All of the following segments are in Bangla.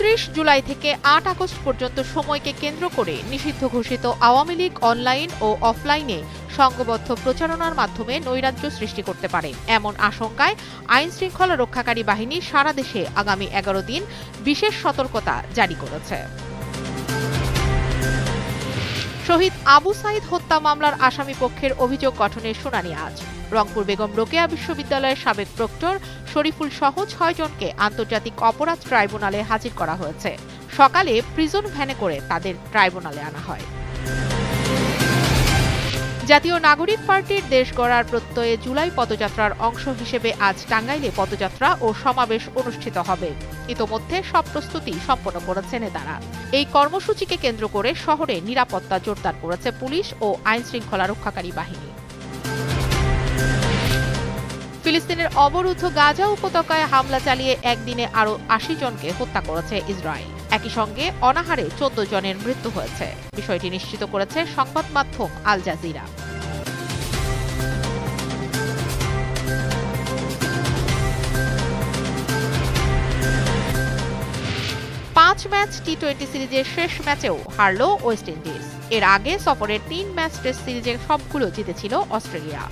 29 জুলাই থেকে 8 আগস্ট পর্যন্ত সময়কে কেন্দ্র করে নিষিদ্ধ ঘোষিত আওয়ামী লীগ অনলাইন ও অফলাইনে সংঘবদ্ধ প্রচারণার মাধ্যমে নৈরাজ্য সৃষ্টি করতে পারে এমন আশঙ্কায় আইন শৃঙ্খলা রক্ষাকারী বাহিনী সারা দেশে আগামী 11 দিন বিশেষ সতর্কতা জারি করেছে। শহীদ আবু সাইদ হত্যা মামলার আসামি পক্ষের অভিযোগ গঠনের শুনানি আজ। রংপুর বেগম রোকেয়া বিশ্ববিদ্যালয়ের সাবেক প্রক্টর শরীফুল সহ 6 জনকে আন্তর্জাতিক অপরাধ ট্রাইব্যুনালে হাজির করা হয়েছে। সকালে প্রিজন ভ্যানে করে তাদের ট্রাইব্যুনালে আনা হয়। জাতীয় নাগরিক পার্টির দেশ গড়ার প্রত্যয়ে জুলাই পদযাত্রার অংশ হিসেবে আজ টাঙ্গাইলে পদযাত্রা ও সমাবেশ অনুষ্ঠিত হবে। ইতোমধ্যে সব প্রস্তুতি সম্পন্ন করেছে নেতারা। এই কর্মসূচিকে কেন্দ্র করে শহরে নিরাপত্তা জোরদার করেছে পুলিশ ও আইন শৃঙ্খলা রক্ষাকারী বাহিনী। ফিলিস্তিনের অবরুদ্ধ গাজা উপত্যকায় হামলা চালিয়ে একদিনে আরও 80 জনকে হত্যা করেছে ইসরায়েল। একই সঙ্গে অনাহারে 14 জনের মৃত্যু হয়েছে। বিষয়টি নিশ্চিত করেছে সংবাদ মাধ্যম আল জাজিরা। 5 ম্যাচ টি-20 সিরিজের শেষ ম্যাচেও হারল ওয়েস্ট ইন্ডিজ। এর আগে সফরের 3 ম্যাচ টেস্ট সিরিজের সবগুলো জিতেছিল অস্ট্রেলিয়া।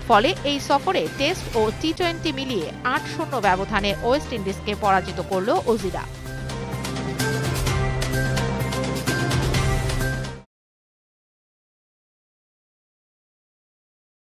ফলে এই সফরে টেস্ট ও টি-20 মিলিয়ে 8-0 ব্যবধানে ওয়েস্ট ইন্ডিজকে পরাজিত করল অজিরা।